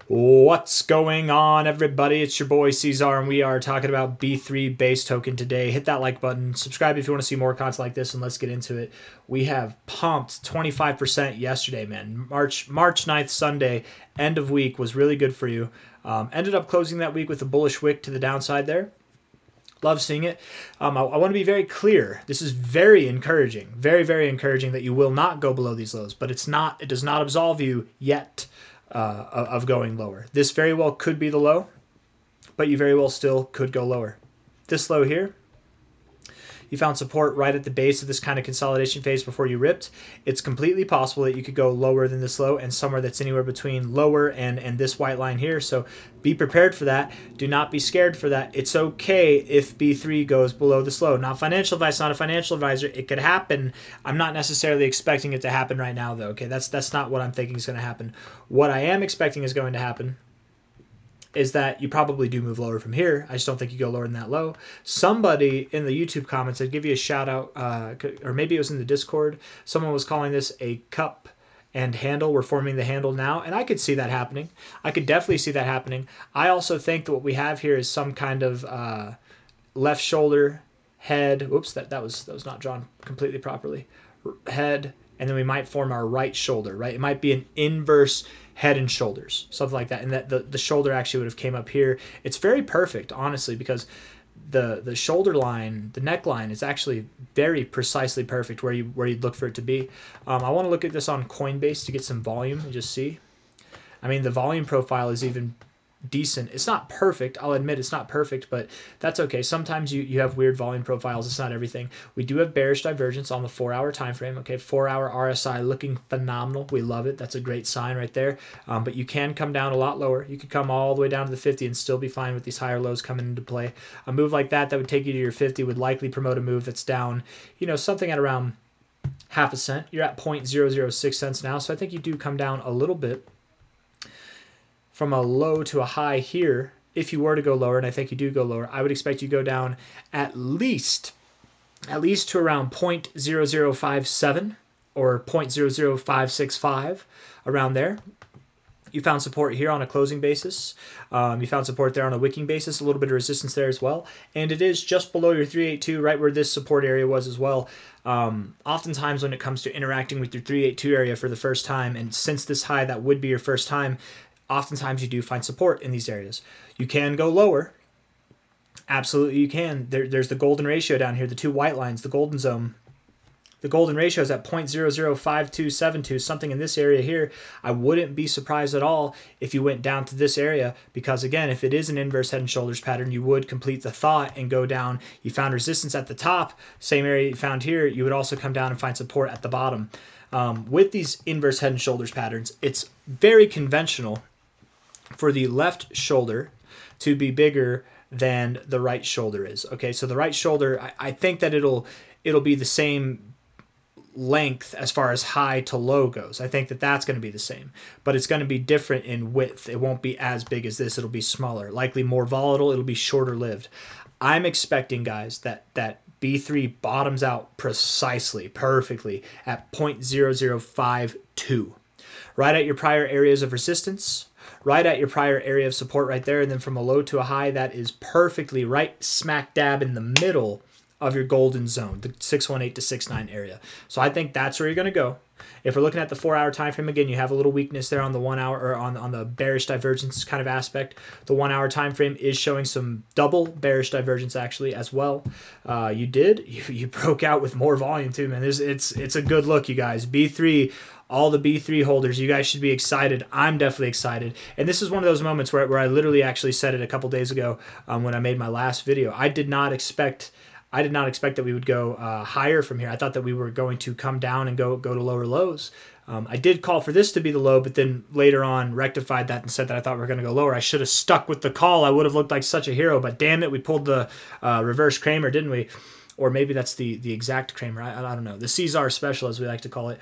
What's going on, everybody? It's your boy C-Zar, and we are talking about B3 base token today. Hit that like button, subscribe if you want to see more content like this, and let's get into it. We have pumped 25% yesterday, man. March 9th, Sunday, end of week was really good for you. Ended up closing that week with a bullish wick to the downside there. Love seeing it. I want to be very clear. This is very encouraging, very, very encouraging that you will not go below these lows, but it does not absolve you yet of going lower. This very well could be the low, but you very well still could go lower. This low here, you found support right at the base of this kind of consolidation phase before you ripped. It's completely possible that you could go lower than this low and somewhere that's anywhere between lower and this white line here. So be prepared for that. Do not be scared for that. It's okay if B3 goes below this low. Not financial advice, not a financial advisor. It could happen. I'm not necessarily expecting it to happen right now, though. Okay, that's not what I'm thinking is going to happen. What I am expecting is going to happen is that you probably do move lower from here. I just don't think you go lower than that low. Somebody in the YouTube comments, I'd give you a shout out, or maybe it was in the Discord, someone was calling this a cup and handle. We're forming the handle now, and I could see that happening. I could definitely see that happening. I also think that what we have here is some kind of left shoulder, head. Whoops, that was not drawn completely properly. Head, and then we might form our right shoulder, right? It might be an inverse head and shoulders, something like that. And that the shoulder actually would have came up here. It's very perfect, honestly, because the shoulder line, the neckline is actually very precisely perfect where you'd look for it to be. I want to look at this on Coinbase to get some volume and just see. I mean, the volume profile is even decent. It's not perfect. I'll admit it's not perfect, but that's okay. Sometimes you have weird volume profiles. It's not everything. We do have bearish divergence on the 4-hour time frame. Okay, 4-hour RSI looking phenomenal. We love it. That's a great sign right there. But you can come down a lot lower. You could come all the way down to the 50 and still be fine with these higher lows coming into play. A move like that would take you to your 50 would likely promote a move that's down, something at around half a cent. You're at 0.006 cents now, so I think you do come down a little bit from a low to a high here. If you were to go lower, and I think you do go lower, I would expect you to go down at least to around 0.0057 or 0.00565, around there. You found support here on a closing basis. You found support there on a wicking basis, a little bit of resistance there as well. And it is just below your 382, right where this support area was as well. Oftentimes when it comes to interacting with your 382 area for the first time, and since this high, that would be your first time, oftentimes you do find support in these areas. You can go lower. Absolutely you can. There's the golden ratio down here, the two white lines, the golden zone. The golden ratio is at 0.005272, something in this area here. I wouldn't be surprised at all if you went down to this area, because again, if it is an inverse head and shoulders pattern, you would complete the thought and go down. You found resistance at the top, same area you found here. You would also come down and find support at the bottom. With these inverse head and shoulders patterns, it's very conventional for the left shoulder to be bigger than the right shoulder is. Okay, so the right shoulder, I think that it'll be the same length as far as high to low goes. I think that that's going to be the same, but it's going to be different in width. It won't be as big as this. It'll be smaller, likely more volatile. It'll be shorter lived. I'm expecting, guys, that B3 bottoms out precisely, perfectly at 0.0052, right at your prior areas of resistance, right at your prior area of support right there, and then from a low to a high, that is perfectly right smack dab in the middle of your golden zone, the 618 to 69 area. So I think that's where you're going to go. If we're looking at the 4-hour time frame, again, you have a little weakness there on the 1 hour, or on the bearish divergence kind of aspect. The 1-hour time frame is showing some double bearish divergence actually as well. You broke out with more volume too, man. It's a good look, you guys. B3. All the B3 holders, you guys should be excited. I'm definitely excited. And this is one of those moments where I literally actually said it a couple days ago when I made my last video. I did not expect that we would go higher from here. I thought that we were going to come down and go to lower lows. I did call for this to be the low, but then later on rectified that and said that I thought we were going to go lower. I should have stuck with the call. I would have looked like such a hero, but damn it, we pulled the reverse Kramer, didn't we? Or maybe that's the exact Kramer. I don't know. The C-Zar special, as we like to call it.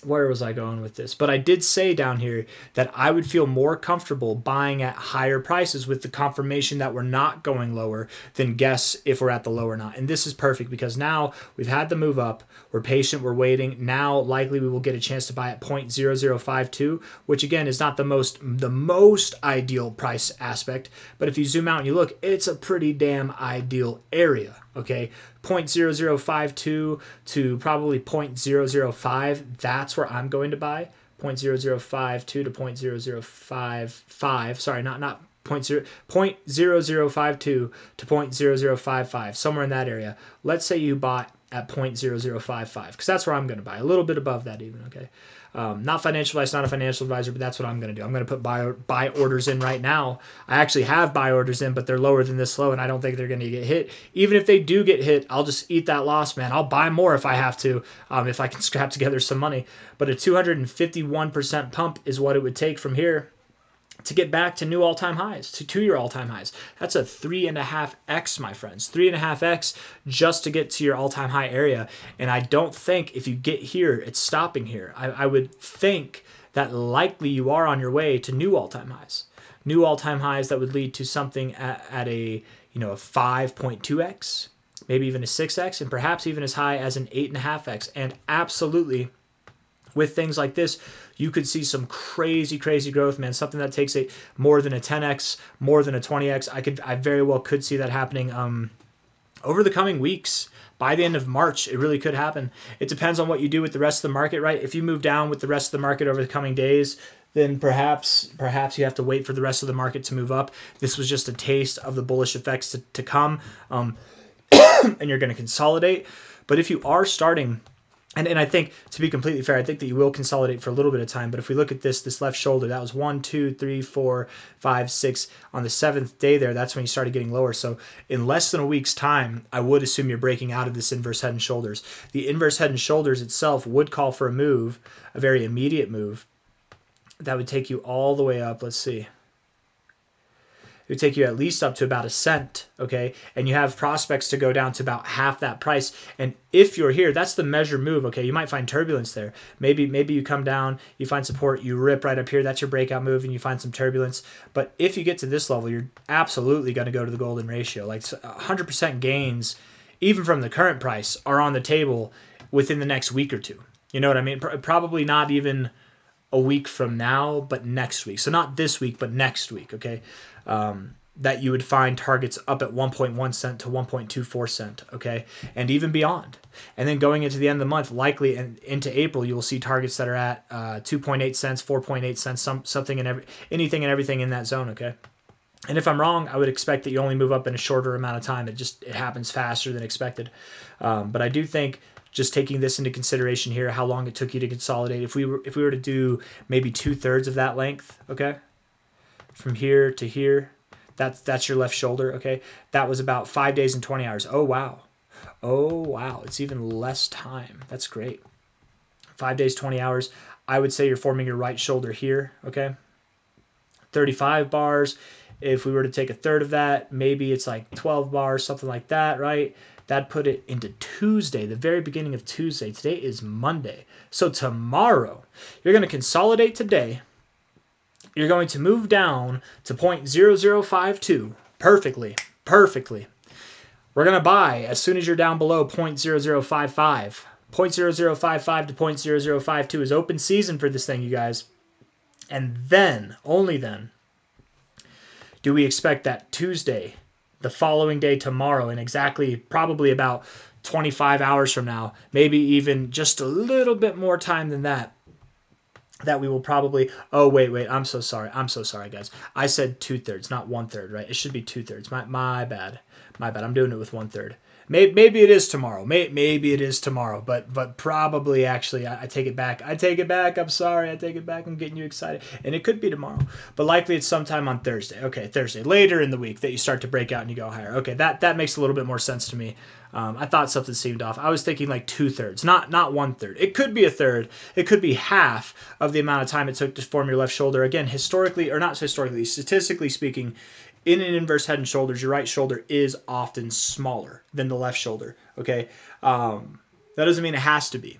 where was I going with this? But I did say down here that I would feel more comfortable buying at higher prices with the confirmation that we're not going lower than guess if we're at the low or not. And this is perfect because now we've had the move up. We're patient. We're waiting. Now likely we will get a chance to buy at 0.0052, which again is not the most ideal price aspect. But if you zoom out and you look, it's a pretty damn ideal area. Okay, 0.0052 to probably 0.005. That's where I'm going to buy. 0.0052 to 0.0055. Sorry, not 0.0052 to 0.0055. Somewhere in that area. Let's say you bought at 0.0055 because that's where I'm going to buy. A little bit above that even. Okay. Not financial advice, not a financial advisor, but that's what I'm going to do. I'm going to put buy orders in right now. I actually have buy orders in, but they're lower than this low, and I don't think they're going to get hit. Even if they do get hit, I'll just eat that loss, man. I'll buy more if I have to, if I can scrap together some money. But a 251% pump is what it would take from here to get back to new all-time highs, to two-year all-time highs. That's a 3.5x, my friends. 3.5x just to get to your all-time high area. And I don't think if you get here, it's stopping here. I would think that likely you are on your way to new all-time highs. New all-time highs that would lead to something at a 5.2x, maybe even a 6x, and perhaps even as high as an 8.5x. And absolutely, with things like this, you could see some crazy growth, man. Something that takes more than a 10x, more than a 20x. I very well could see that happening over the coming weeks. By the end of March, it really could happen. It depends on what you do with the rest of the market, right? If you move down with the rest of the market over the coming days, then perhaps you have to wait for the rest of the market to move up. This was just a taste of the bullish effects to come, and you're going to consolidate. But if you are starting... And I think, to be completely fair, I think that you will consolidate for a little bit of time. But if we look at this left shoulder, that was 1, 2, 3, 4, 5, 6. On the 7th day there, that's when you started getting lower. So in less than a week's time, I would assume you're breaking out of this inverse head and shoulders. The inverse head and shoulders itself would call for a move, a very immediate move, that would take you all the way up. Let's see. It would take you at least up to about a cent, okay? And you have prospects to go down to about half that price. And if you're here, that's the measure move, okay? You might find turbulence there. Maybe you come down, you find support, you rip right up here. That's your breakout move, and you find some turbulence. But if you get to this level, you're absolutely going to go to the golden ratio. Like 100% gains, even from the current price, are on the table within the next week or two. You know what I mean? Probably not even a week from now, but next week. So not this week, but next week, okay? That you would find targets up at 1.1 cent to 1.24 cent, okay? And even beyond. And then going into the end of the month, likely into April, you will see targets that are at 2.8 cents, 4.8 cents, something and anything and everything in that zone, okay? And if I'm wrong, I would expect that you only move up in a shorter amount of time. It happens faster than expected. But I do think just taking this into consideration here, how long it took you to consolidate, if we were to do maybe 2/3 of that length, okay? From here to here, that's your left shoulder, okay? That was about 5 days and 20 hours. Oh, wow. It's even less time. That's great. 5 days, 20 hours. I would say you're forming your right shoulder here, okay? 35 bars. If we were to take a third of that, maybe it's like 12 bars, something like that, right? That'd put it into Tuesday, the very beginning of Tuesday. Today is Monday. So tomorrow, you're going to consolidate today. You're going to move down to 0.0052 perfectly. We're going to buy as soon as you're down below 0.0055. 0.0055 to 0.0052 is open season for this thing, you guys. And then, only then, do we expect that Tuesday, the following day tomorrow, in exactly probably about 25 hours from now, maybe even just a little bit more time than that we will probably... Oh, wait. I'm so sorry, guys. I said 2/3, not 1/3, right? It should be 2/3. My bad. I'm doing it with 1/3. Maybe it is tomorrow. Maybe it is tomorrow, but probably actually I take it back. I'm sorry. I take it back. I'm getting you excited. And it could be tomorrow, but likely it's sometime on Thursday. Okay, Thursday, later in the week that you start to break out and you go higher. Okay, that makes a little bit more sense to me. I thought something seemed off. I was thinking like 2/3, not 1/3. It could be a third. It could be half of the amount of time it took to form your left shoulder. Again, statistically speaking, in an inverse head and shoulders, your right shoulder is often smaller than the left shoulder, okay? That doesn't mean it has to be.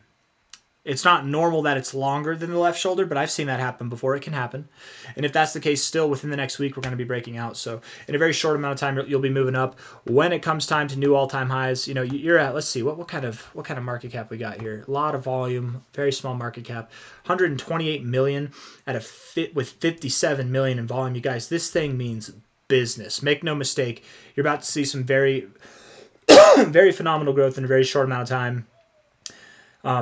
It's not normal that it's longer than the left shoulder, but I've seen that happen before. It can happen. And if that's the case, still within the next week, we're going to be breaking out. So in a very short amount of time, you'll be moving up. When it comes time to new all-time highs, you know, you're at, let's see, what kind of market cap we got here? A lot of volume, very small market cap, 128 million at a fit with 57 million in volume. You guys, this thing means business. Make no mistake, you're about to see some very, very phenomenal growth in a very short amount of time.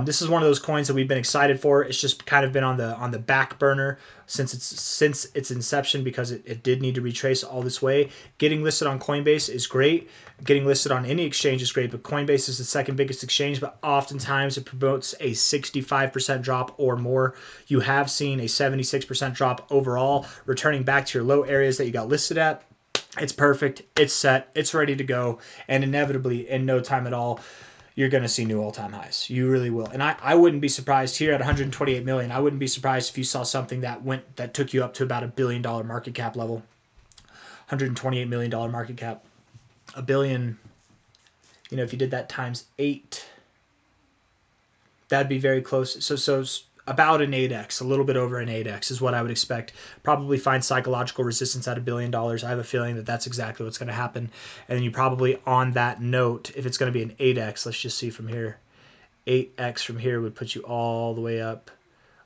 This is one of those coins that we've been excited for. It's just kind of been on the back burner since its inception because it did need to retrace all this way. Getting listed on Coinbase is great. Getting listed on any exchange is great, but Coinbase is the second biggest exchange, but oftentimes it promotes a 65% drop or more. You have seen a 76% drop overall, returning back to your low areas that you got listed at. It's perfect. It's set. It's ready to go. And inevitably, in no time at all, you're going to see new all-time highs. You really will. And I wouldn't be surprised here at 128 million. I wouldn't be surprised if you saw something that took you up to about $1 billion market cap level. $128 million market cap. $1 billion, you know, if you did that times 8, that'd be very close. So about an 8x, a little bit over an 8x is what I would expect. Probably find psychological resistance at $1 billion. I have a feeling that that's exactly what's going to happen. And then you probably, on that note, if it's going to be an 8x, let's just see from here. 8x from here would put you all the way up.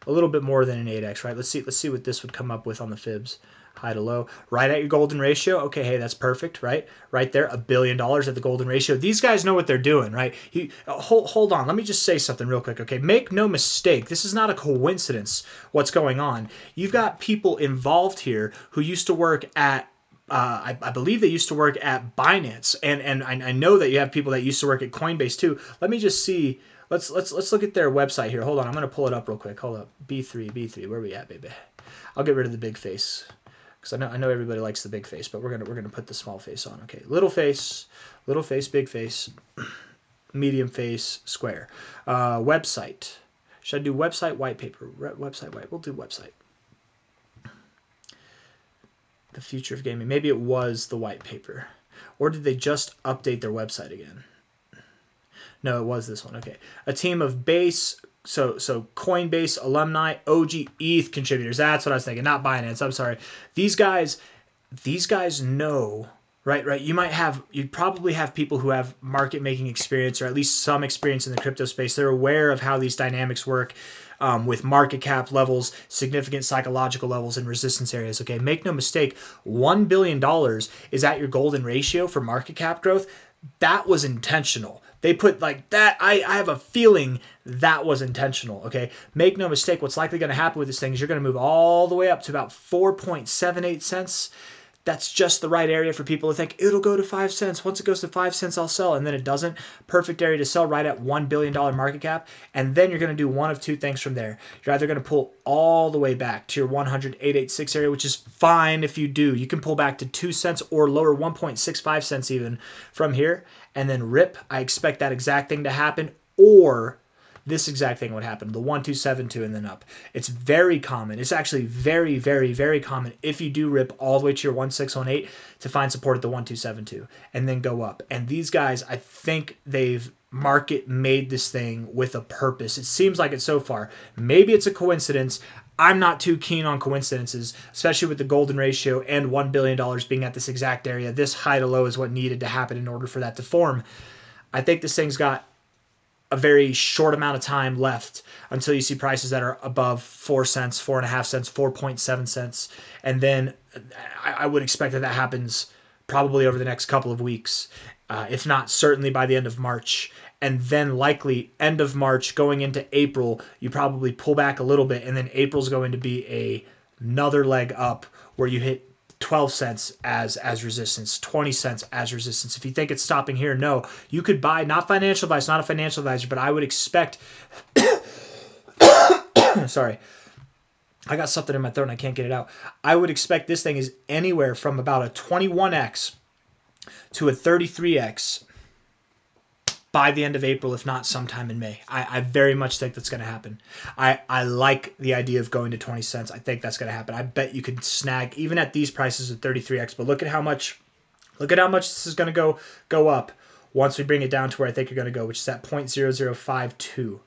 A little bit more than an 8x, right? Let's see what this would come up with on the fibs. High to low. Right at your golden ratio. Okay, hey, that's perfect, right? Right there, $1 billion at the golden ratio. These guys know what they're doing, right? Hold on. Let me just say something real quick, okay? Make no mistake. This is not a coincidence what's going on. You've got people involved here who used to work at I believe they used to work at Binance, and I know that you have people that used to work at Coinbase too. Let me just see. Let's look at their website here. Hold on, I'm gonna pull it up real quick. Hold up, B3, where we at, baby? I'll get rid of the big face because I know everybody likes the big face, but we're gonna put the small face on. Okay, little face, big face, medium face, square. Website. Should I do website white paper? Website white. We'll do website. The future of gaming. Maybe it was the white paper. Or did they just update their website again? No, it was this one. Okay. A team of base, so Coinbase alumni, OG ETH contributors. That's what I was thinking. Not Binance. I'm sorry. These guys know, right? You'd probably have people who have market making experience or at least some experience in the crypto space. They're aware of how these dynamics work. With market cap levels, significant psychological levels, and resistance areas. Okay, make no mistake, $1 billion is at your golden ratio for market cap growth. That was intentional. They put like that. I have a feeling that was intentional. Okay, make no mistake, what's likely going to happen with this thing is you're going to move all the way up to about 4.78 cents. That's just the right area for people to think it'll go to 5 cents. Once it goes to 5 cents, I'll sell. And then it doesn't. Perfect area to sell right at $1 billion market cap. And then you're going to do one of two things from there. You're either going to pull all the way back to your 108.86 area, which is fine if you do. You can pull back to 2 cents or lower 1.65 cents even from here. And then rip. I expect that exact thing to happen. Or this exact thing would happen, the 1272 and then up. It's very common. It's actually very, very, very common if you do rip all the way to your 1618 to find support at the 1272 and then go up. And these guys, I think they've market made this thing with a purpose. It seems like it so far. Maybe it's a coincidence. I'm not too keen on coincidences, especially with the golden ratio and $1 billion being at this exact area. This high to low is what needed to happen in order for that to form. I think this thing's got a very short amount of time left until you see prices that are above 4 cents, 4.5 cents, 4.7 cents. And then I would expect that happens probably over the next couple of weeks, if not certainly by the end of March. And then likely end of March going into April, you probably pull back a little bit. And then April's going to be another leg up where you hit 12 cents as resistance, 20 cents as resistance. If you think it's stopping here, no. You could buy, not financial advice, not a financial advisor, but I would expect, sorry, I got something in my throat and I can't get it out. I would expect this thing is anywhere from about a 21x to a 33x by the end of April, if not sometime in May. I very much think that's going to happen. I like the idea of going to 20 cents. I think that's going to happen. I bet you could snag, even at these prices, at 33x. But look at how much this is going to go up once we bring it down to where I think you're going to go, which is at 0.0052.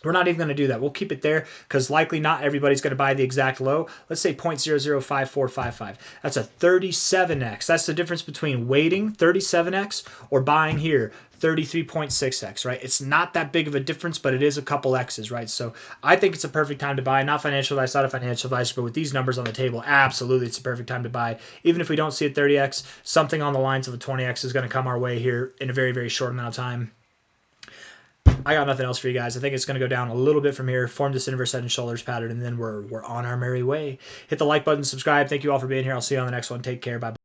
We're not even going to do that. We'll keep it there because likely not everybody's going to buy the exact low. Let's say 0.005455. That's a 37x. That's the difference between waiting 37x or buying here 33.6x, right? It's not that big of a difference, but it is a couple x's, right? So I think it's a perfect time to buy. Not financial advice, not a financial advisor, but with these numbers on the table, absolutely it's a perfect time to buy. Even if we don't see a 30x, something on the lines of a 20x is going to come our way here in a very, very short amount of time. I got nothing else for you guys. I think it's going to go down a little bit from here, form this inverse head and shoulders pattern, and then we're on our merry way. Hit the like button, subscribe. Thank you all for being here. I'll see you on the next one. Take care. Bye.